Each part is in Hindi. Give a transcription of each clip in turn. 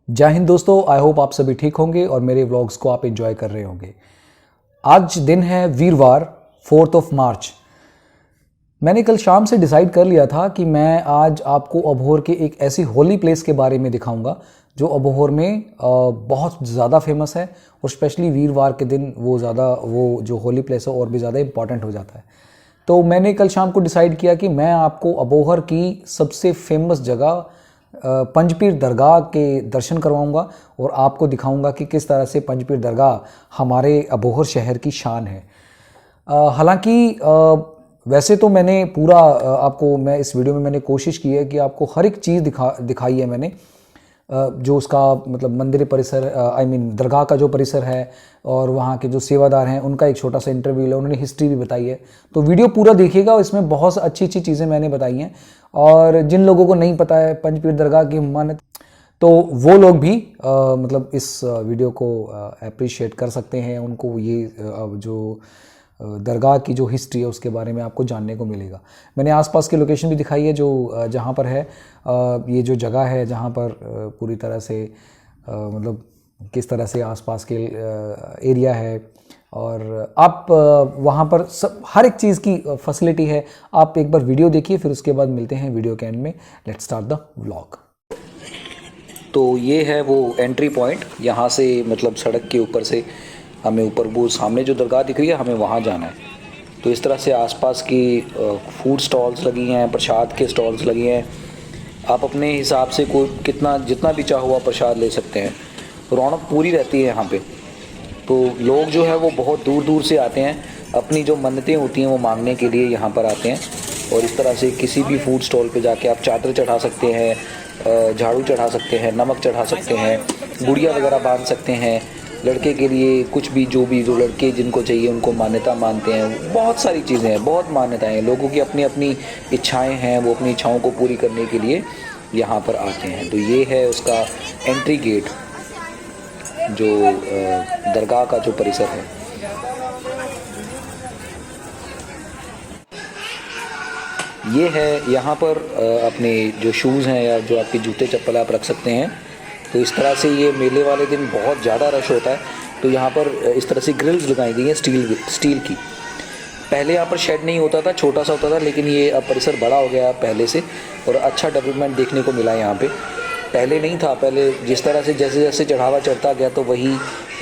जय हिंद दोस्तों, आई होप आप सभी ठीक होंगे और मेरे व्लॉग्स को आप एंजॉय कर रहे होंगे। आज दिन है वीरवार 4 मार्च। मैंने कल शाम से डिसाइड कर लिया था कि मैं आज आपको अबोहर के एक ऐसी होली प्लेस के बारे में दिखाऊंगा जो अबोहर में बहुत ज़्यादा फेमस है और स्पेशली वीरवार के दिन वो जो होली प्लेस है और भी ज़्यादा इम्पॉर्टेंट हो जाता है। तो मैंने कल शाम को डिसाइड किया कि मैं आपको अबोहर की सबसे फेमस जगह पंजपीर दरगाह के दर्शन करवाऊंगा और आपको दिखाऊंगा कि किस तरह से पंजपीर दरगाह हमारे अबोहर शहर की शान है। हालांकि वैसे तो मैंने पूरा मैं इस वीडियो में मैंने कोशिश की है कि आपको हर एक चीज़ दिखाई है मैंने, जो उसका मतलब मंदिर परिसर दरगाह का जो परिसर है और वहाँ के जो सेवादार हैं उनका एक छोटा सा इंटरव्यू है, उन्होंने हिस्ट्री भी बताई है। तो वीडियो पूरा देखिएगा, इसमें बहुत अच्छी अच्छी चीज़ें मैंने बताई हैं और जिन लोगों को नहीं पता है पंजपीर दरगाह की मान्यता, तो वो लोग भी मतलब इस वीडियो को अप्रिशिएट कर सकते हैं। उनको ये जो दरगाह की जो हिस्ट्री है उसके बारे में आपको जानने को मिलेगा। मैंने आसपास की लोकेशन भी दिखाई है जो जहाँ पर है ये जो जगह है जहाँ पर पूरी तरह से मतलब किस तरह से आसपास के एरिया है और आप वहाँ पर सब हर एक चीज़ की फैसिलिटी है। आप एक बार वीडियो देखिए, फिर उसके बाद मिलते हैं वीडियो के एंड में। Let's start the vlog. तो ये है वो एंट्री पॉइंट, यहाँ से मतलब सड़क के ऊपर से हमें ऊपर वो सामने जो दरगाह दिख रही है हमें वहाँ जाना है। तो इस तरह से आसपास की फूड स्टॉल्स लगी हैं, प्रसाद के स्टॉल्स लगी हैं। आप अपने हिसाब से कोई जितना भी चाहो आप प्रसाद ले सकते हैं। रौनक पूरी रहती है यहाँ पे। तो लोग जो है वो बहुत दूर दूर से आते हैं, अपनी जो मन्नतें होती हैं वो मांगने के लिए यहाँ पर आते हैं। और इस तरह से किसी भी फूड स्टॉल पे जाके आप चादर चढ़ा सकते हैं, झाड़ू चढ़ा सकते हैं, नमक चढ़ा सकते हैं, गुड़िया वगैरह बांध सकते हैं। लड़के के लिए कुछ भी जो लड़के जिनको चाहिए उनको मान्यता मानते हैं। बहुत सारी चीज़ें हैं, बहुत मान्यताएं हैं। लोगों की अपनी अपनी इच्छाएं हैं, वो अपनी इच्छाओं को पूरी करने के लिए यहाँ पर आते हैं। तो ये है उसका एंट्री गेट, जो दरगाह का जो परिसर है। ये है यहाँ पर अपने जो शूज़ हैं या जो आपके जूते चप्पल आप रख सकते हैं। तो इस तरह से ये मेले वाले दिन बहुत ज़्यादा रश होता है। तो यहाँ पर इस तरह से ग्रिल्स लगाई गई हैं स्टील की। पहले यहाँ पर शेड नहीं होता था, छोटा सा होता था, लेकिन ये अब परिसर बड़ा हो गया पहले से और अच्छा डेवलपमेंट देखने को मिला यहाँ पे। पहले नहीं था, पहले जिस तरह से जैसे जैसे चढ़ावा चढ़ता गया तो वही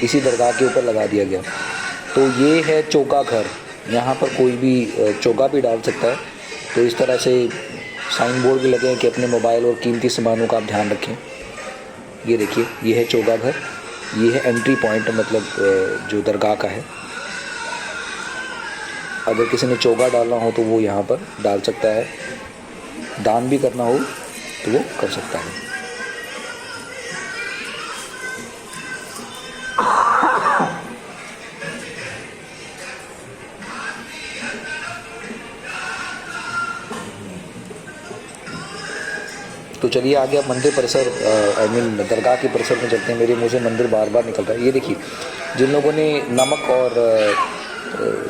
इसी दरगाह के ऊपर लगा दिया गया। तो ये है चौका घर, यहाँ पर कोई भी चौका भी डाल सकता है। तो इस तरह से साइन बोर्ड भी लगे हैं कि अपने मोबाइल और कीमती सामानों का आप ध्यान रखें। ये देखिए, ये है चौका घर, ये है एंट्री पॉइंट मतलब जो दरगाह का है। अगर किसी ने चौका डालना हो तो वो यहाँ पर डाल सकता है, दान भी करना हो तो वो कर सकता है। तो चलिए आगे आप मंदिर परिसर दरगाह के परिसर में चलते हैं। मेरे मुँह से मंदिर बार बार निकल रहा है। ये देखिए, जिन लोगों ने नमक और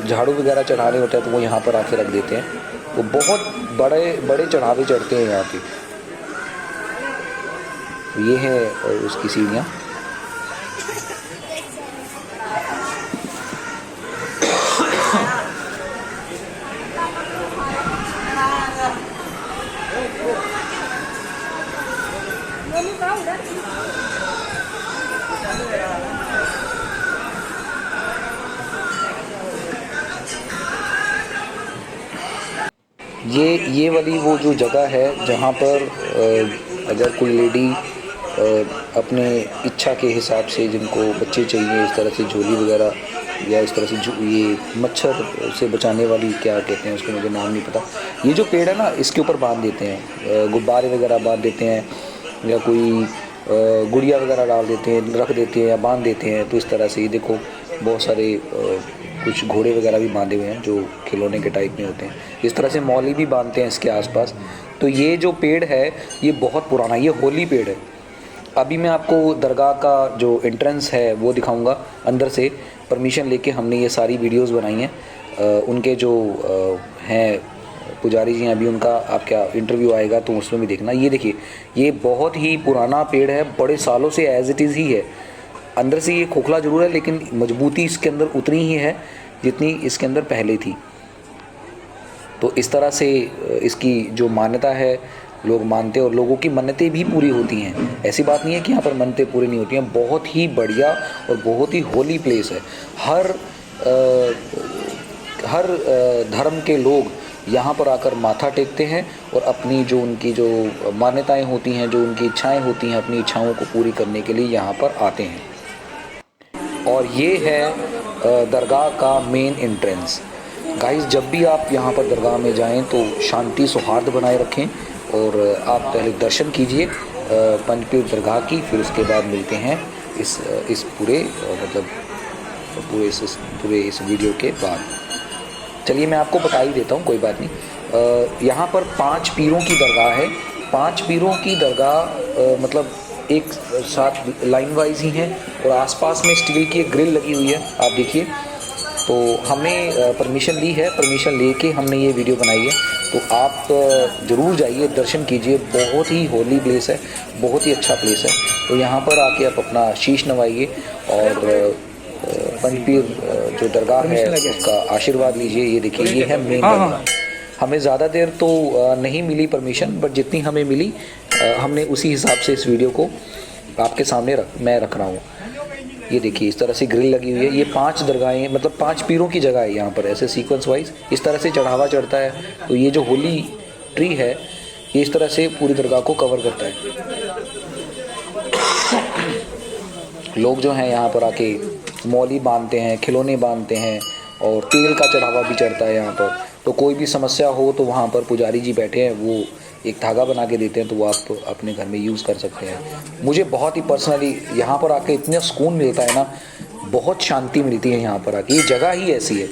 झाड़ू वगैरह चढ़ाने होते हैं तो वो यहाँ पर आके रख देते हैं। तो बहुत बड़े बड़े चढ़ावे चढ़ते हैं यहाँ पे। ये है उसकी सीढ़ियाँ। ये वाली वो जो जगह है जहाँ पर अगर कोई लेडी अपने इच्छा के हिसाब से, जिनको बच्चे चाहिए इस तरह से झोली वगैरह या इस तरह से ये मच्छर से बचाने वाली क्या कहते हैं उसको, मुझे नाम नहीं पता। ये जो पेड़ है ना इसके ऊपर बांध देते हैं, गुब्बारे वगैरह बांध देते हैं या कोई गुड़िया वगैरह डाल देते हैं, रख देते हैं या बांध देते हैं। तो इस तरह से ये देखो बहुत सारे कुछ घोड़े वगैरह भी बांधे हुए हैं जो खिलौने के टाइप में होते हैं। इस तरह से मौली भी बांधते हैं इसके आसपास। तो ये जो पेड़ है ये बहुत पुराना, ये होली पेड़ है। अभी मैं आपको दरगाह का जो एंट्रेंस है वो दिखाऊंगा। अंदर से परमिशन लेके हमने ये सारी वीडियोस बनाई हैं। उनके जो हैं पुजारी जी हैं, अभी उनका आपका इंटरव्यू आएगा तो उसमें भी देखना। ये देखिए, ये बहुत ही पुराना पेड़ है, बड़े सालों से एज इट इज़ ही है। अंदर से ये खोखला ज़रूर है लेकिन मजबूती इसके अंदर उतनी ही है जितनी इसके अंदर पहले थी। तो इस तरह से इसकी जो मान्यता है, लोग मानते हैं और लोगों की मन्नतें भी पूरी होती हैं। ऐसी बात नहीं है कि यहाँ पर मन्नतें पूरी नहीं होती हैं। बहुत ही बढ़िया और बहुत ही होली प्लेस है। हर धर्म के लोग यहाँ पर आकर माथा टेकते हैं और अपनी जो उनकी जो मान्यताएं होती हैं, जो उनकी इच्छाएं होती हैं, अपनी इच्छाओं को पूरी करने के लिए यहाँ पर आते हैं। और ये है दरगाह का मेन एंट्रेंस। गाइस, जब भी आप यहाँ पर दरगाह में जाएं तो शांति सौहार्द बनाए रखें और आप पहले दर्शन कीजिए पंजपीर दरगाह की, फिर उसके बाद मिलते हैं इस पूरे पूरे इस वीडियो के बाद। चलिए मैं आपको बता ही देता हूँ, कोई बात नहीं। यहाँ पर 5 पीरों की दरगाह है। 5 पीरों की दरगाह मतलब एक साथ लाइन वाइज ही हैं और आसपास में स्टील की एक ग्रिल लगी हुई है, आप देखिए। तो हमने परमिशन ली है, परमिशन लेके हमने ये वीडियो बनाई है। तो आप ज़रूर जाइए, दर्शन कीजिए। बहुत ही होली प्लेस है, बहुत ही अच्छा प्लेस है। तो यहाँ पर आके आप अपना शीश नवाइए और पंजपीर जो दरगाह है उसका आशीर्वाद लीजिए। ये देखिए, ये है मेन दरगाह। हमें ज़्यादा देर तो नहीं मिली परमिशन, बट जितनी हमें मिली हमने उसी हिसाब से इस वीडियो को आपके सामने मैं रख रहा हूँ। ये देखिए, इस तरह से ग्रिल लगी हुई है। ये 5 दरगाहें मतलब 5 पीरों की जगह है यहाँ पर, ऐसे सीक्वेंस वाइज इस तरह से चढ़ावा चढ़ता है। तो ये जो होली ट्री है ये इस तरह से पूरी दरगाह को कवर करता है। लोग जो हैं यहाँ पर आके मौली बांधते हैं, खिलौने बांधते हैं और तेल का चढ़ावा भी चढ़ता है यहाँ पर। तो कोई भी समस्या हो तो वहाँ पर पुजारी जी बैठे हैं, वो एक धागा बना के देते हैं, तो वो आप अपने घर में यूज़ कर सकते हैं। मुझे बहुत ही पर्सनली यहाँ पर आके इतना सुकून मिलता है ना, बहुत शांति मिलती है यहाँ पर आके। ये जगह ही ऐसी है।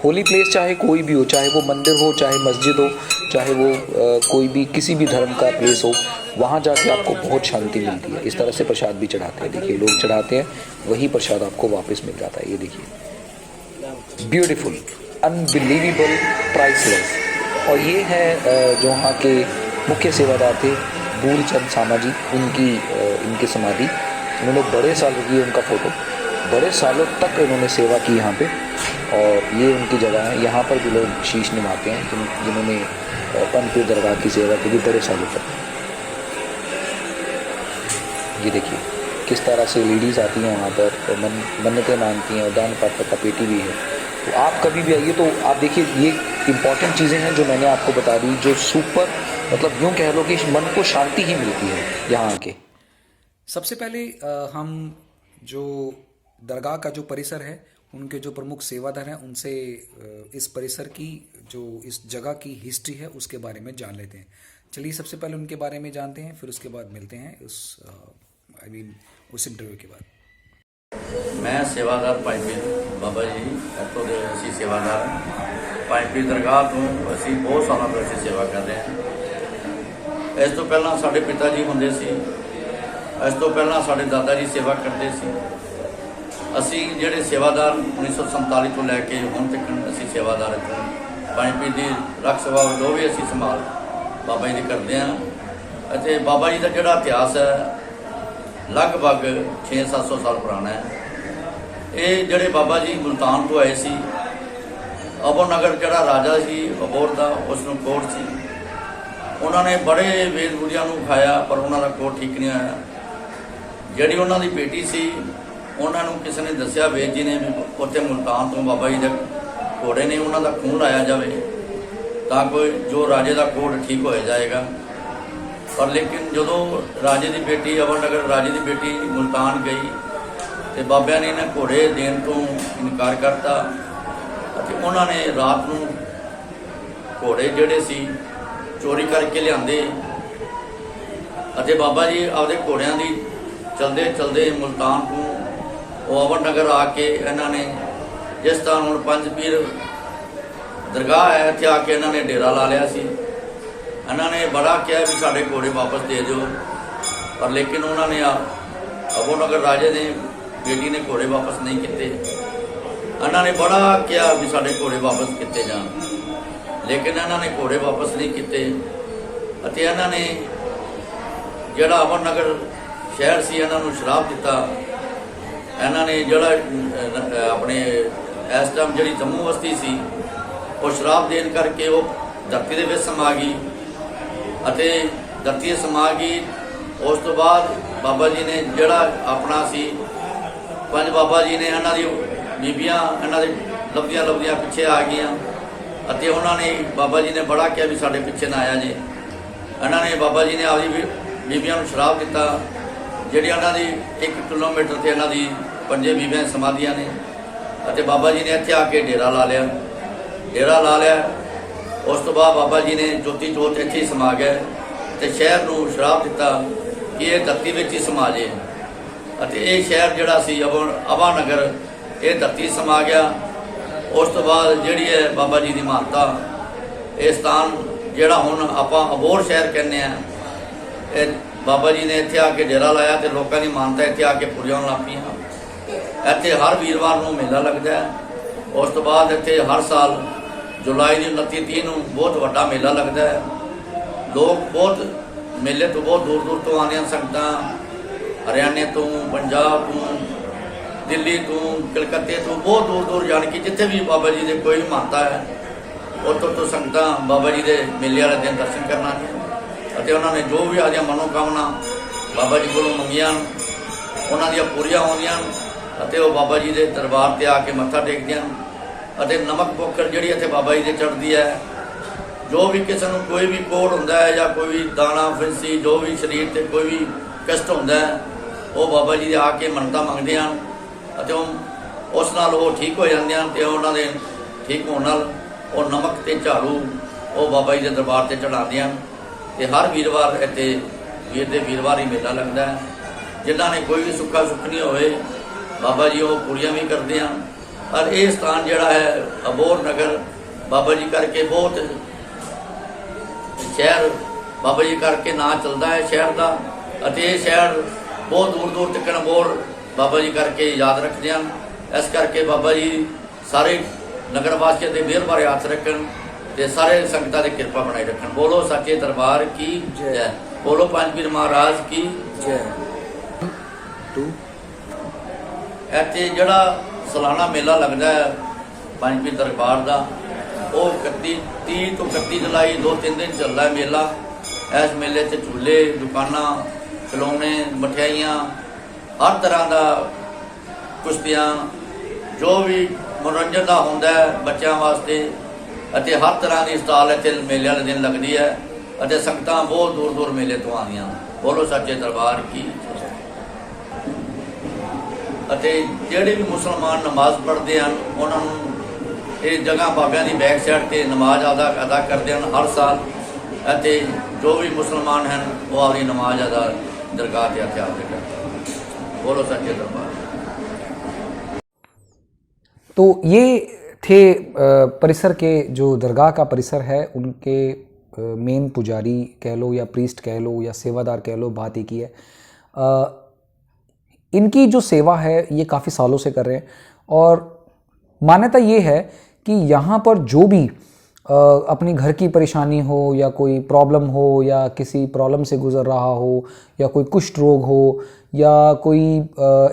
होली प्लेस चाहे कोई भी हो, चाहे वो मंदिर हो, चाहे मस्जिद हो, चाहे वो कोई भी किसी भी धर्म का प्लेस हो, वहाँ जाके आपको बहुत शांति मिलती है। इस तरह से प्रसाद भी चढ़ाते हैं, देखिए लोग चढ़ाते हैं, वही प्रसाद आपको वापस मिल जाता है। ये देखिए, ब्यूटीफुल, अनबिलीवेबल, प्राइसलेस। और ये है जो वहाँ के मुख्य सेवादार थे भूलचंद सामा जी, इनकी समाधि। उन्होंने बड़े सालों की उनका फ़ोटो, बड़े सालों तक इन्होंने सेवा की यहाँ पे। और ये उनकी जगह है, यहाँ पर भी लोग शीश निभाते हैं जिन्होंने पंजपीर दरगाह की सेवा की थी बड़े सालों तक। ये देखिए किस तरह से लेडीज़ आती हैं वहाँ पर और मन्नतें मांगती हैं और दान पात्र का पेटी भी है। तो आप कभी भी आइए तो आप देखिए, ये इम्पॉर्टेंट चीज़ें हैं जो मैंने आपको बता दी, जो सुपर मतलब यूँ कह लो कि मन को शांति ही मिलती है यहाँ आके। सबसे पहले हम जो दरगाह का जो परिसर है, उनके जो प्रमुख सेवादार हैं उनसे इस परिसर की जो इस जगह की हिस्ट्री है उसके बारे में जान लेते हैं। चलिए सबसे पहले उनके बारे में जानते हैं, फिर उसके बाद मिलते हैं उस इंटरव्यू के बाद। मैं सेवादार पंजपीर बाबा जी ਇੱਥੋਂ ਦੇ ਅਸੀਂ सेवादार पंजपीर दरगाह ਤੋਂ ਅਸੀਂ बहुत ਸਾਲਾਂ ਤੋਂ ਅਸੀਂ सेवा कर रहे हैं। ਇਸ ਤੋਂ ਪਹਿਲਾਂ ਸਾਡੇ ਪਿਤਾ ਜੀ ਹੁੰਦੇ ਸੀ, ਇਸ ਤੋਂ ਪਹਿਲਾਂ ਸਾਡੇ ਦਾਦਾ ਜੀ सेवा ਕਰਦੇ ਸੀ। ਅਸੀਂ ਜਿਹੜੇ सेवादार 1947 ਤੋਂ ਲੈ ਕੇ ਹੁਣ ਤੱਕ ਅਸੀਂ सेवादार ਇੱਥੋਂ पंजपीर ਦੀ ਰੱਖ ਸੇਵਾ ਜੋ ਵੀ ਅਸੀਂ ਸੰਭਾਲ ਬਾਬਾ ਜੀ ਦੀ ਕਰਦੇ ਹਾਂ। ਅਤੇ ਬਾਬਾ ਜੀ ਦਾ ਜਿਹੜਾ ਇਤਿਹਾਸ ਹੈ लगभग 600-700 साल पुराना है। ये जड़े बाबा जी मुल्तान तो आए सी, अबोर नगर जड़ा राजा सी अबोर का उसनों कोट सी, उन्होंने बड़े वेद बुद्धियां खाया पर उन्होंने कोट ठीक नहीं आया। जी उन्होंने बेटी सी उन्होंने किसी ने दसिया वेद जी ने भी उत्थे मुल्तान तो बाबा जी के घोड़े ने उन्होंने खून लाया जाए ताकि जो राजे का कोट ठीक हो जाएगा। पर लेकिन जो राजे की बेटी अमर नगर राजे की बेटी मुल्तान गई तो बाबा ने इन्हें घोड़े देने तो इनकार करता। उन्होंने रात को घोड़े जोड़े सी चोरी करके लियाते बाबा जी आपके घोड़िया की चलते चलते मुल्तान को वो अमर नगर आके इन्होंने जिस तरह हूँ पंजपीर दरगाह है इतने आके इन्होंने डेरा ला लिया सी। इन्होंने बड़ा किया भी साढ़े घोड़े वापस दे दो, पर लेकिन उन्होंने अबो नगर राजे ने बेटी ने घोड़े वापस नहीं किए। इन्होंने बड़ा किया भी साढ़े घोड़े वापस किए जान, ਲੇਕਿਨ ਇਹਨਾਂ ਨੇ ਘੋੜੇ ਵਾਪਸ ਨਹੀਂ ਕੀਤੇ ਅਤੇ ਇਹਨਾਂ ਨੇ ਜਿਹੜਾ ਅਮਰ ਨਗਰ ਸ਼ਹਿਰ ਸੀ ਇਹਨਾਂ ਨੂੰ ਸ਼ਰਾਪ ਦਿੱਤਾ। ਇਹਨਾਂ ਨੇ ਜਿਹੜਾ ਆਪਣੇ ਇਸ ਟਾਈਮ ਜਿਹੜੀ ਜੰਮੂ ਬਸਤੀ ਸੀ ਉਹ ਸ਼ਰਾਪ ਦੇਣ ਕਰਕੇ ਉਹ ਧਰਤੀ ਦੇ ਵਿੱਚ ਸਮਾ ਗਈ ਅਤੇ ਧਰਤੀ ਸਮਾ ਗਈ। ਉਸ ਤੋਂ ਬਾਅਦ ਬਾਬਾ ਜੀ ਨੇ ਜਿਹੜਾ ਆਪਣਾ ਸੀ ਪੰਜ ਬਾਬਾ ਜੀ ਨੇ ਇਹਨਾਂ ਦੀ ਬੀਬੀਆਂ ਇਹਨਾਂ ਦੇ ਲੱਭਦੀਆਂ ਪਿੱਛੇ ਆ ਗਈਆਂ ਅਤੇ ਉਹਨਾਂ ਨੇ ਬਾਬਾ ਜੀ ਨੇ ਬੜਾ ਕਿਹਾ ਵੀ ਸਾਡੇ ਪਿੱਛੇ ਨਾ ਆਇਆ ਜੀ। ਇਹਨਾਂ ਨੇ ਬਾਬਾ ਜੀ ਨੇ ਆਪਦੀ ਬੀਬੀਆਂ ਨੂੰ ਸ਼ਰਾਪ ਦਿੱਤਾ। ਜਿਹੜੀ ਇਹਨਾਂ ਦੀ 1 ਕਿਲੋਮੀਟਰ ਤੇ ਇਹਨਾਂ ਦੀ ਪੰਜੇ ਬੀਬੀਆਂ ਸਮਾਧੀਆਂ ਨੇ ਅਤੇ ਬਾਬਾ ਜੀ ਨੇ ਇੱਥੇ ਆ ਕੇ ਡੇਰਾ ਲਾ ਲਿਆ। ਉਸ ਤੋਂ ਬਾਅਦ ਬਾਬਾ ਜੀ ਨੇ ਜੋਤੀ ਜੋਤ ਇੱਥੇ ਹੀ ਸਮਾ ਗਏ ਅਤੇ ਸ਼ਹਿਰ ਨੂੰ ਸ਼ਰਾਪ ਦਿੱਤਾ ਕਿ ਇਹ ਧਰਤੀ ਵਿੱਚ ਹੀ ਸਮਾ ਜੇ ਅਤੇ ਇਹ ਸ਼ਹਿਰ ਜਿਹੜਾ ਸੀ ਅਬਾ ਨਗਰ ਇਹ ਧਰਤੀ ਸਮਾ ਗਿਆ। ਉਸ ਤੋਂ ਬਾਅਦ ਜਿਹੜੀ ਹੈ ਬਾਬਾ ਜੀ ਦੀ ਮਾਨਤਾ ਇਹ ਸਥਾਨ ਜਿਹੜਾ ਹੁਣ ਆਪਾਂ ਅਬੋਹਰ ਸ਼ਹਿਰ ਕਹਿੰਦੇ ਆ, ਇਹ ਬਾਬਾ ਜੀ ਨੇ ਇੱਥੇ ਆ ਕੇ ਡੇਰਾ ਲਾਇਆ ਅਤੇ ਲੋਕਾਂ ਦੀ ਮਾਨਤਾ ਇੱਥੇ ਆ ਕੇ ਪੂਰੀਆਂ ਹੋਣ ਲੱਗ ਪਈਆਂ। ਇੱਥੇ ਹਰ ਵੀਰਵਾਰ ਨੂੰ ਮੇਲਾ ਲੱਗਦਾ ਹੈ। ਉਸ ਤੋਂ ਬਾਅਦ ਇੱਥੇ ਹਰ ਸਾਲ ਜੁਲਾਈ ਦੀ 29-30 ਨੂੰ ਬਹੁਤ ਵੱਡਾ ਮੇਲਾ ਲੱਗਦਾ ਹੈ। ਲੋਕ ਬਹੁਤ ਮੇਲੇ ਤੋਂ ਬਹੁਤ ਦੂਰ ਤੋਂ ਆਉਂਦੀਆਂ ਸੰਗਤਾਂ, ਹਰਿਆਣੇ ਤੋਂ, ਪੰਜਾਬ ਤੋਂ, ਦਿੱਲੀ ਤੋਂ, ਕਲਕੱਤੇ ਤੋਂ, ਬਹੁਤ ਦੂਰ ਜਾਣ ਕੇ ਜਿੱਥੇ ਵੀ ਬਾਬਾ ਜੀ ਦੇ ਕੋਈ ਮਾਨਤਾ ਹੈ ਉੱਥੋਂ ਤੋਂ ਸੰਗਤਾਂ ਬਾਬਾ ਜੀ ਦੇ ਮੇਲੇ ਵਾਲੇ ਦਿਨ ਦਰਸ਼ਨ ਕਰਨ ਆਉਂਦੀਆਂ ਅਤੇ ਉਹਨਾਂ ਨੇ ਜੋ ਵੀ ਆਪਦੀਆਂ ਮਨੋਕਾਮਨਾ ਬਾਬਾ ਜੀ ਕੋਲੋਂ ਮੰਗੀਆਂ ਉਹਨਾਂ ਦੀਆਂ ਪੂਰੀਆਂ ਹੁੰਦੀਆਂ ਅਤੇ ਉਹ ਬਾਬਾ ਜੀ ਦੇ ਦਰਬਾਰ 'ਤੇ ਆ ਕੇ ਮੱਥਾ ਟੇਕਦੀਆਂ ਅਤੇ ਨਮਕ ਬੋਕਰ ਜਿਹੜੀ ਇੱਥੇ ਬਾਬਾ ਜੀ ਦੇ ਚੜ੍ਹਦੀ ਹੈ। ਜੋ ਵੀ ਕਿਸੇ ਨੂੰ ਕੋਈ ਵੀ ਕੋੜ ਹੁੰਦਾ ਹੈ ਜਾਂ ਕੋਈ ਵੀ ਦਾਣਾ ਫਿੰਸੀ ਜੋ ਵੀ ਸਰੀਰ 'ਤੇ ਕੋਈ ਵੀ ਕਸ਼ਟ ਹੁੰਦਾ ਹੈ ਉਹ ਬਾਬਾ ਜੀ ਦੇ ਆ ਕੇ ਮੰਨਤਾਂ ਮੰਗਦੇ ਹਨ ਅਤੇ ਉਸ ਨਾਲ ਉਹ ਠੀਕ ਹੋ ਜਾਂਦੇ ਹਨ ਅਤੇ ਉਹਨਾਂ ਦੇ ਠੀਕ ਹੋਣ ਨਾਲ ਉਹ ਨਮਕ ਅਤੇ ਝਾੜੂ ਉਹ ਬਾਬਾ ਜੀ ਦੇ ਦਰਬਾਰ 'ਤੇ ਚੜ੍ਹਾਉਂਦੇ ਹਨ ਅਤੇ ਹਰ ਵੀਰਵਾਰ ਇੱਥੇ ਵੀਰਵਾਰ ਹੀ ਮੇਲਾ ਲੱਗਦਾ ਹੈ। ਜਿਨ੍ਹਾਂ ਨੇ ਕੋਈ ਵੀ ਸੁੱਖ ਨਹੀਂ ਹੋਵੇ ਬਾਬਾ ਜੀ ਉਹ ਪੂਰੀਆਂ ਵੀ ਕਰਦੇ ਹਨ। ਔਰ ਇਹ ਸਥਾਨ ਜਿਹੜਾ ਹੈ ਅਬੋਹਰ ਨਗਰ ਬਾਬਾ ਜੀ ਕਰਕੇ ਬਹੁਤ ਸ਼ਹਿਰ ਬਾਬਾ ਜੀ ਕਰਕੇ ਨਾਂ ਚੱਲਦਾ ਹੈ ਸ਼ਹਿਰ ਦਾ ਅਤੇ ਇਹ ਸ਼ਹਿਰ ਬਹੁਤ ਦੂਰ ਤੱਕ ਅਬੋਹਰ ਬਾਬਾ ਜੀ ਕਰਕੇ ਯਾਦ ਰੱਖਦੇ ਹਨ। ਇਸ ਕਰਕੇ ਬਾਬਾ ਜੀ ਸਾਰੇ ਨਗਰ ਵਾਸੀਆਂ ਦੇ ਮਿਹਰ ਭਰੇ ਹੱਥ ਰੱਖਣ ਤੇ ਸਾਰੇ ਸੰਗਤਾਂ ਦੀ ਕਿਰਪਾ ਬਣਾਈ ਰੱਖਣ। ਬੋਲੋ ਸੱਚੇ ਦਰਬਾਰ ਕੀ ਜੈ, ਬੋਲੋ ਪੰਜ ਪੀਰ ਮਹਾਰਾਜ ਕੀ ਜੈ। ਇੱਥੇ ਜਿਹੜਾ ਸਾਲਾਨਾ ਮੇਲਾ ਲੱਗਦਾ ਹੈ ਪੰਜ ਪੀਰ ਦਰਬਾਰ ਦਾ ਉਹ 30 ਤੋਂ 31 ਜੁਲਾਈ 2-3 ਦਿਨ ਚੱਲਦਾ ਹੈ ਮੇਲਾ। ਇਸ ਮੇਲੇ 'ਚ ਝੂਲੇ, ਦੁਕਾਨਾਂ, ਖਿਡੌਣੇ, ਮਠਿਆਈਆਂ, ਹਰ ਤਰ੍ਹਾਂ ਦਾ ਕੁਸ਼ਤੀਆਂ ਜੋ ਵੀ ਮਨੋਰੰਜਨ ਦਾ ਹੁੰਦਾ ਹੈ ਬੱਚਿਆਂ ਵਾਸਤੇ ਅਤੇ ਹਰ ਤਰ੍ਹਾਂ ਦੀ ਸਟਾਲ ਇੱਥੇ ਮੇਲੇ ਵਾਲੇ ਦਿਨ ਲੱਗਦੀ ਹੈ ਅਤੇ ਸੰਗਤਾਂ ਬਹੁਤ ਦੂਰ ਮੇਲੇ ਤੋਂ ਆਉਂਦੀਆਂ। ਬੋਲੋ ਸੱਚੇ ਦਰਬਾਰ ਕੀ। ਅਤੇ ਜਿਹੜੇ ਵੀ ਮੁਸਲਮਾਨ ਨਮਾਜ਼ ਪੜ੍ਹਦੇ ਹਨ ਉਹਨਾਂ ਨੂੰ ਇਹ ਜਗ੍ਹਾ ਬਾਬਿਆਂ ਦੀ ਬੈਕ ਸਾਈਡ 'ਤੇ ਨਮਾਜ਼ ਅਦਾ ਕਰਦੇ ਹਨ ਹਰ ਸਾਲ ਅਤੇ ਜੋ ਵੀ ਮੁਸਲਮਾਨ ਹਨ ਉਹ ਆਪਣੀ ਨਮਾਜ਼ ਅਦਾ दरगाह के हथियार देकर। बोलो सच्चे दरबार। तो ये थे परिसर के जो दरगाह का परिसर है उनके मेन पुजारी कह लो या प्रीस्ट कह लो या सेवादार कह लो, बात एक ही है। इनकी जो सेवा है ये काफ़ी सालों से कर रहे हैं और मान्यता ये है कि यहाँ पर जो भी अपनी घर की परेशानी हो या कोई प्रॉब्लम हो या किसी प्रॉब्लम से गुज़र रहा हो या कोई कुष्ठ रोग हो या कोई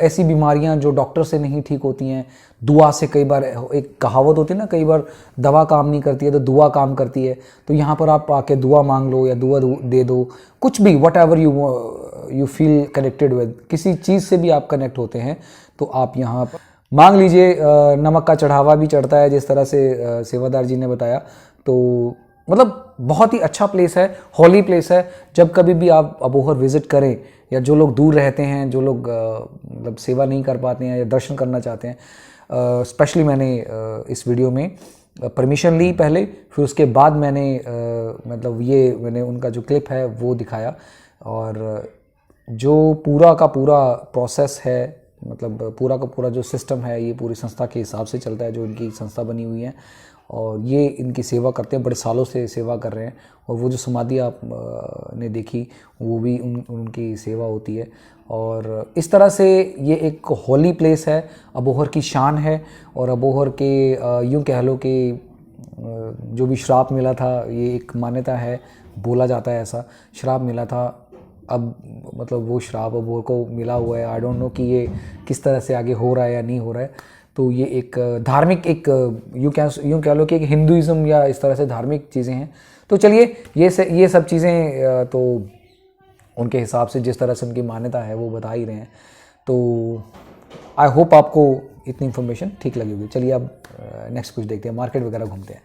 ऐसी बीमारियां जो डॉक्टर से नहीं ठीक होती हैं, दुआ से कई बार एक कहावत होती है ना, कई बार दवा काम नहीं करती है तो दुआ काम करती है। तो यहाँ पर आप आके दुआ मांग लो या दुआ दे दो, कुछ भी what ever you feel connected with, किसी चीज़ से भी आप कनेक्ट होते हैं तो आप यहाँ पर मांग लीजिए। नमक का चढ़ावा भी चढ़ता है जिस तरह से सेवादार जी ने बताया। तो मतलब बहुत ही अच्छा प्लेस है, हॉली प्लेस है। जब कभी भी आप अबोहर विज़िट करें या जो लोग दूर रहते हैं, जो लोग मतलब सेवा नहीं कर पाते हैं या दर्शन करना चाहते हैं, स्पेशली मैंने इस वीडियो में परमिशन ली पहले, फिर उसके बाद मैंने मतलब ये मैंने उनका जो क्लिप है वो दिखाया। और जो पूरा का पूरा प्रोसेस है, मतलब पूरा का पूरा जो सिस्टम है ये पूरी संस्था के हिसाब से चलता है, जो इनकी संस्था बनी हुई है और ये इनकी सेवा करते हैं, बड़े सालों से सेवा कर रहे हैं। और वो जो समाधि आप ने देखी वो भी उनकी सेवा होती है। और इस तरह से ये एक हॉली प्लेस है, अबोहर की शान है। और अबोहर के यूँ कह लो कि जो भी श्राप मिला था, ये एक मान्यता है, बोला जाता है ऐसा श्राप मिला था, अब मतलब वो श्राप अब वो को मिला हुआ है। आई डोंट नो कि ये किस तरह से आगे हो रहा है या नहीं हो रहा है। तो ये एक धार्मिक, एक यूँ कह लो कि एक हिंदुइज़्म या इस तरह से धार्मिक चीज़ें हैं। तो चलिए ये सब चीज़ें तो उनके हिसाब से जिस तरह से उनकी मान्यता है वो बता ही रहे हैं। तो आई होप आपको इतनी इन्फॉर्मेशन ठीक लगी होगी। चलिए अब नेक्स्ट कुछ देखते हैं, मार्केट वगैरह घूमते हैं।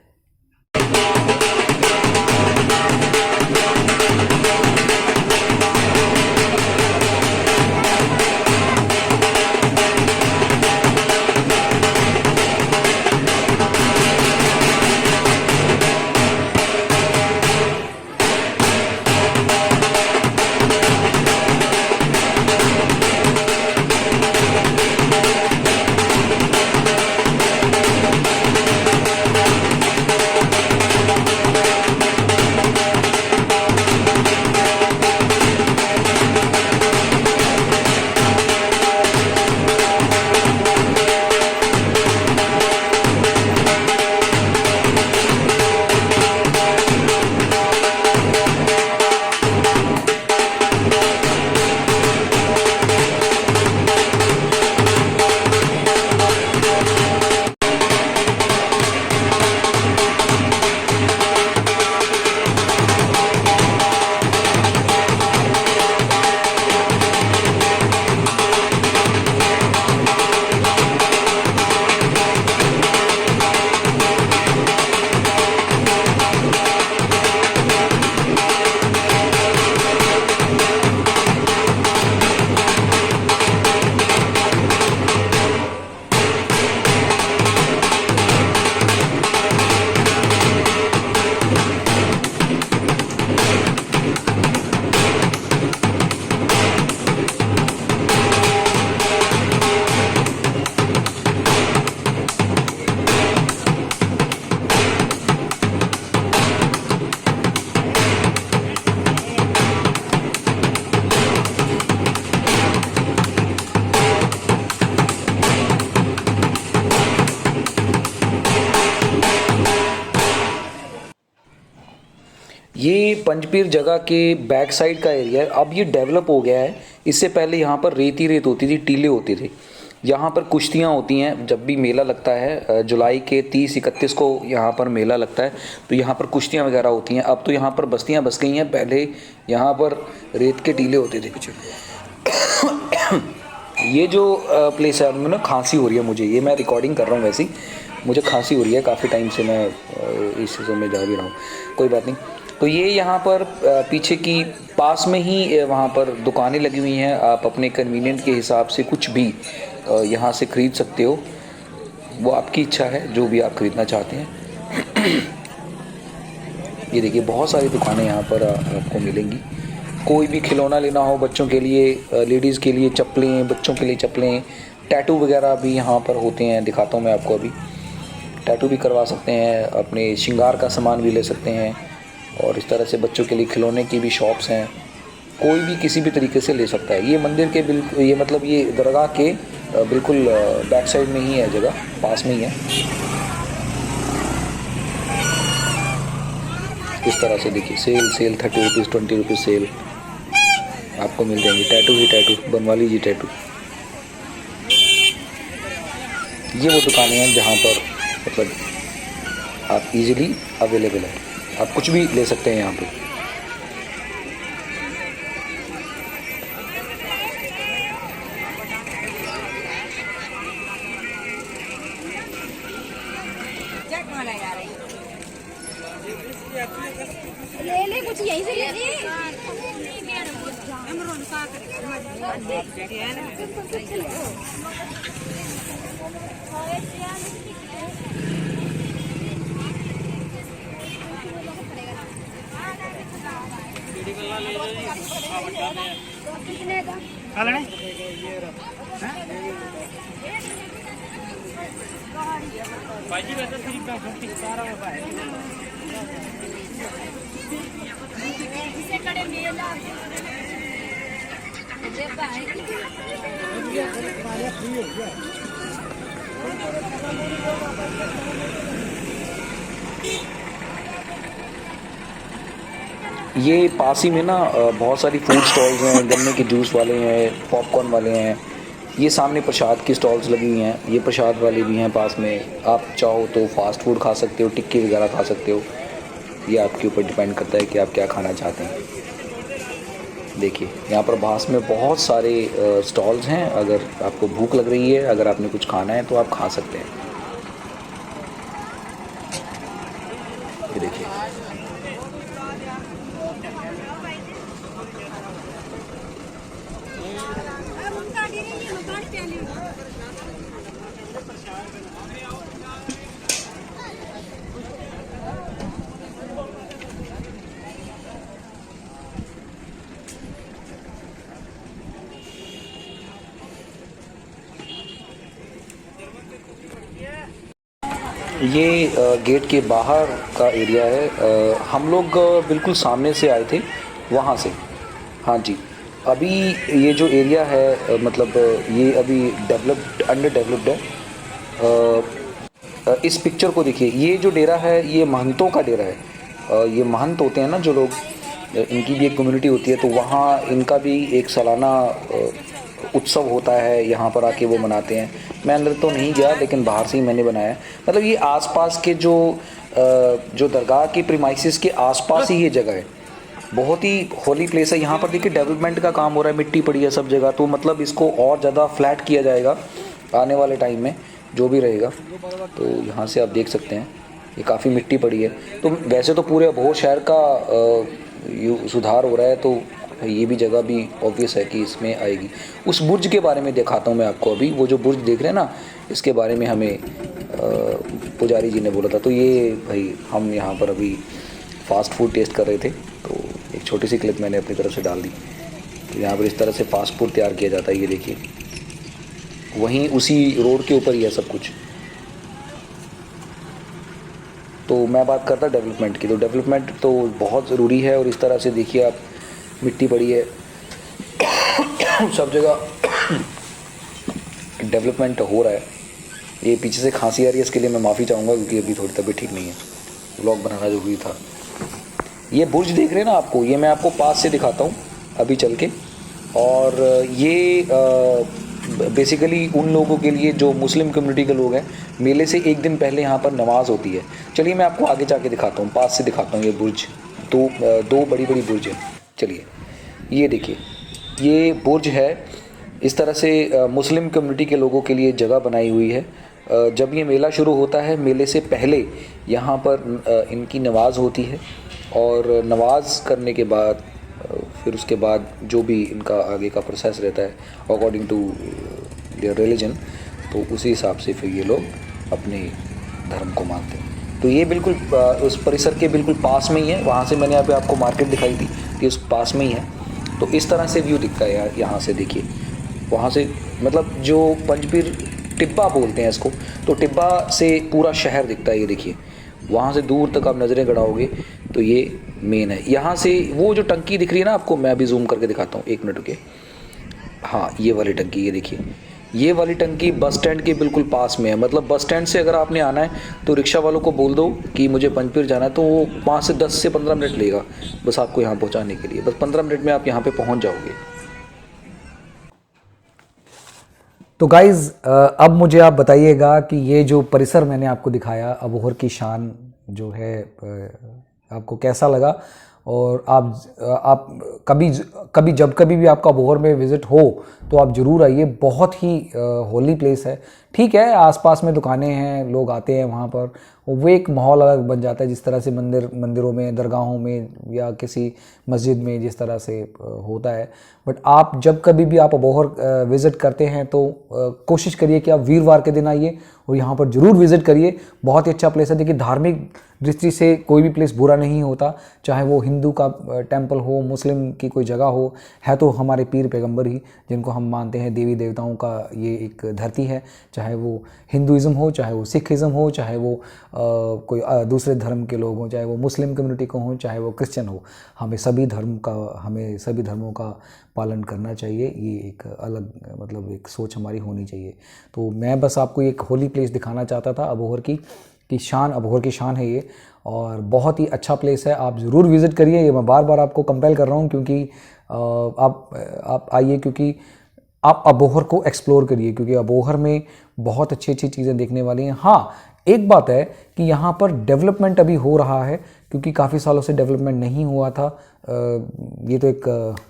ये पंजपीर जगह के बैक साइड का एरिया है। अब ये डेवलप हो गया है। इससे पहले यहाँ पर रेत ही रेत होती थी, टीले होते थे। यहाँ पर कुश्तियाँ होती हैं जब भी मेला लगता है। जुलाई के 30-31 को यहाँ पर मेला लगता है, तो यहाँ पर कुश्तियाँ वगैरह होती हैं। अब तो यहाँ पर बस्तियाँ बस गई हैं, पहले यहाँ पर रेत के टीले होते थे पीछे। ये जो प्लेस है, ना खांसी हो रही है मुझे, ये मैं रिकॉर्डिंग कर रहा हूँ, वैसे ही मुझे खांसी हो रही है, काफ़ी टाइम से मैं इस चीज़ों में जा भी रहा हूँ, कोई बात नहीं। तो ये यहाँ पर पीछे की पास में ही वहाँ पर दुकानें लगी हुई हैं। आप अपने कन्वीनियंट के हिसाब से कुछ भी यहाँ से ख़रीद सकते हो, वो आपकी इच्छा है, जो भी आप ख़रीदना चाहते हैं। ये देखिए बहुत सारी दुकानें यहाँ पर आपको मिलेंगी। कोई भी खिलौना लेना हो बच्चों के लिए, लेडीज़ के लिए चप्पलें, बच्चों के लिए चप्पलें, टैटू वगैरह भी यहाँ पर होते हैं। दिखाता हूँ मैं आपको, अभी टैटू भी करवा सकते हैं, अपने श्रृंगार का सामान भी ले सकते हैं, और इस तरह से बच्चों के लिए खिलौने की भी शॉप्स हैं। कोई भी किसी भी तरीके से ले सकता है। ये मंदिर के बिल्कुल, ये मतलब ये दरगाह के बिल्कुल बैक साइड में ही है, जगह पास में ही है। इस तरह से देखिए, सेल 30 रुपीज़ 20 रुपीज़ सेल आपको मिल जाएंगे। टैटू ही टैटू बनवा लीजिए, टैटू। ये वो दुकानें हैं जहाँ पर मतलब आप इजीली अवेलेबल है, आप कुछ भी ले सकते हैं यहाँ पे। ले ले कुछ यहीं से ले ले। ये पास ही में ना बहुत सारी फूड स्टॉल्स हैं, गन्ने के जूस वाले हैं, पॉपकॉर्न वाले हैं। ये सामने प्रसाद की स्टॉल्स लगी हुई हैं, ये प्रसाद वाले भी हैं पास में। आप चाहो तो फास्ट फूड खा सकते हो, टिक्की वगैरह खा सकते हो। ये आपके ऊपर डिपेंड करता है कि आप क्या खाना चाहते हैं। देखिए यहाँ पर पास में बहुत सारे स्टॉल्स हैं। अगर आपको भूख लग रही है, अगर आपने कुछ खाना है तो आप खा सकते हैं। ये देखिए ये गेट के बाहर का एरिया है। हम लोग बिल्कुल सामने से आए थे वहाँ से। हाँ जी, अभी ये जो एरिया है मतलब ये अभी डेवलप्ड अंडर डेवलप्ड है। इस पिक्चर को देखिए, ये जो डेरा है ये महंतों का डेरा है। ये महंत होते हैं ना जो लोग, इनकी भी एक कम्युनिटी होती है, तो वहाँ इनका भी एक सालाना उत्सव होता है, यहाँ पर आके वो मनाते हैं। मैं अंदर तो नहीं गया, लेकिन बाहर से ही मैंने बनाया। मतलब ये आसपास के जो दरगाह की प्रीमाइसेस के आसपास ही ये जगह है। बहुत ही होली प्लेस है। यहाँ पर देखिए डेवलपमेंट का काम हो रहा है, मिट्टी पड़ी है सब जगह, तो मतलब इसको और ज़्यादा फ्लैट किया जाएगा आने वाले टाइम में जो भी रहेगा। तो यहाँ से आप देख सकते हैं ये काफ़ी मिट्टी पड़ी है। तो वैसे तो पूरे अबोहर शहर का सुधार हो रहा है, तो ये भी जगह भी ऑब्वियस है कि इसमें आएगी। उस बुर्ज के बारे में दिखाता हूँ मैं आपको। अभी वो जो बुर्ज देख रहे हैं ना, इसके बारे में हमें पुजारी जी ने बोला था। तो ये भाई हम यहाँ पर अभी फ़ास्ट फूड टेस्ट कर रहे थे, तो एक छोटी सी क्लिप मैंने अपनी तरफ से डाल दी। तो यहाँ पर इस तरह से फ़ास्ट फूड तैयार किया जाता है। ये देखिए वहीं उसी रोड के ऊपर ही है सब कुछ। तो मैं बात करता डेवलपमेंट की, तो डेवलपमेंट तो बहुत ज़रूरी है। और इस तरह से देखिए आप, मिट्टी पड़ी है सब जगह, डेवलपमेंट हो रहा है। ये पीछे से खांसी आ रही है, इसके लिए मैं माफ़ी चाहूँगा क्योंकि अभी थोड़ी तबीयत ठीक नहीं है, व्लॉग बनाना ज़रूरी था। ये बुर्ज देख रहे हैं ना आपको, ये मैं आपको पास से दिखाता हूँ अभी चल के। और ये बेसिकली उन लोगों के लिए जो मुस्लिम कम्युनिटी के लोग हैं, मेले से एक दिन पहले यहाँ पर नमाज़ होती है। चलिए मैं आपको आगे जाके दिखाता हूँ, पास से दिखाता हूँ। ये बुर्ज दो बड़ी बड़ी बुर्ज हैं। चलिए ये देखिए, ये बुर्ज है। इस तरह से मुस्लिम कम्युनिटी के लोगों के लिए जगह बनाई हुई है। जब ये मेला शुरू होता है, मेले से पहले यहाँ पर इनकी नमाज़ होती है, और नमाज़ करने के बाद फिर उसके बाद जो भी इनका आगे का प्रोसेस रहता है अकॉर्डिंग टू देयर रिलीजन, तो उसी हिसाब से फिर ये लोग अपने धर्म को मानते हैं। तो ये बिल्कुल उस परिसर के बिल्कुल पास में ही है। वहाँ से मैंने यहाँ पे आपको मार्केट दिखाई थी, ये उस पास में ही है। तो इस तरह से व्यू दिखता है यार यहाँ से। देखिए वहाँ से, मतलब जो पंजपीर टिब्बा बोलते हैं इसको, तो टिब्बा से पूरा शहर दिखता है। ये देखिए वहाँ से दूर तक आप नज़रें गड़ाओगे तो ये मेन है। यहाँ से वो जो टंकी दिख रही है ना आपको, मैं अभी जूम करके दिखाता हूँ, एक मिनट रुके। हाँ ये वाली टंकी, ये देखिए ये वाली टंकी बस स्टैंड के बिल्कुल पास में है। मतलब बस स्टैंड से अगर आपने आना है तो रिक्शा वालों को बोल दो कि मुझे पंजपीर जाना है, तो वो 5 से 10 से 15 मिनट लेगा बस आपको यहाँ पहुँचाने के लिए। बस 15 मिनट में आप यहाँ पे पहुँच जाओगे। तो गाइज़ अब मुझे आप बताइएगा कि ये जो परिसर मैंने आपको दिखाया, अबोहर की शान जो है, आपको कैसा लगा। और आप कभी भी आपका अबोहर में विज़िट हो तो आप ज़रूर आइए। बहुत ही होली प्लेस है। ठीक है, आसपास में दुकानें हैं, लोग आते हैं वहाँ पर, वो एक माहौल अलग बन जाता है। जिस तरह से मंदिरों में, दरगाहों में या किसी मस्जिद में जिस तरह से होता है। बट आप जब कभी भी आप अबोहर विज़िट करते हैं तो कोशिश करिए कि आप वीरवार के दिन आइए और यहाँ पर ज़रूर विज़िट करिए। बहुत ही अच्छा प्लेस है। देखिए धार्मिक दृष्टि से कोई भी प्लेस बुरा नहीं होता, चाहे वो हिंदू का टेंपल हो, मुस्लिम की कोई जगह हो, है तो हमारे पीर पैगंबर ही जिनको हम मानते हैं, देवी देवताओं का ये एक धरती है। चाहे वो हिंदुइज़्म हो, चाहे वो सिखिज़्म हो, चाहे वो कोई दूसरे धर्म के लोग हों, चाहे वो मुस्लिम कम्युनिटी को हों, चाहे वो क्रिश्चियन हो, हमें सभी धर्मों का पालन करना चाहिए। ये एक अलग मतलब एक सोच हमारी होनी चाहिए। तो मैं बस आपको एक होली प्लेस दिखाना चाहता था अबोहर की। की शान, अबोहर की शान है ये, और बहुत ही अच्छा प्लेस है, आप ज़रूर विज़िट करिए। ये मैं बार बार आपको कंपेल कर रहा हूँ क्योंकि आप आइए, क्योंकि आप अबोहर को एक्सप्लोर करिए, क्योंकि अबोहर में बहुत अच्छी अच्छी चीज़ें देखने वाली हैं। हाँ, एक बात है कि यहाँ पर डेवलपमेंट अभी हो रहा है, क्योंकि काफ़ी सालों से डेवलपमेंट नहीं हुआ था। ये तो एक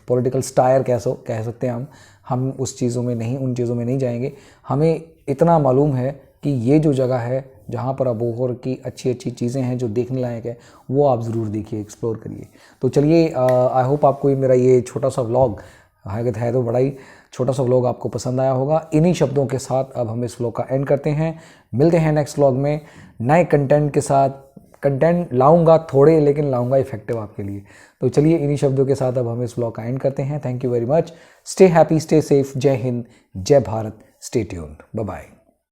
पॉलिटिकल स्टायर कह सकते हैं हम उस चीज़ों में नहीं, उन चीज़ों में नहीं जाएंगे। हमें इतना मालूम है कि ये जो जगह है जहाँ पर अबोहर की अच्छी अच्छी चीज़ें हैं जो देखने लायक है, वो आप ज़रूर देखिए, एक्सप्लोर करिए। तो चलिए, आई होप आपको मेरा ये छोटा सा व्लॉग है तो बड़ा ही छोटा सा व्लॉग आपको पसंद आया होगा। इन्हीं शब्दों के साथ अब हम इस व्लॉग का एंड करते हैं। मिलते हैं नेक्स्ट व्लॉग में नए कंटेंट के साथ। कंटेंट लाऊंगा थोड़े, लेकिन लाऊंगा इफेक्टिव आपके लिए। तो चलिए, इन्हीं शब्दों के साथ अब हम इस व्लॉग का एंड करते हैं। Thank you very much. Stay happy, stay safe. जय हिंद, जय Bharat. Stay tuned. Bye bye.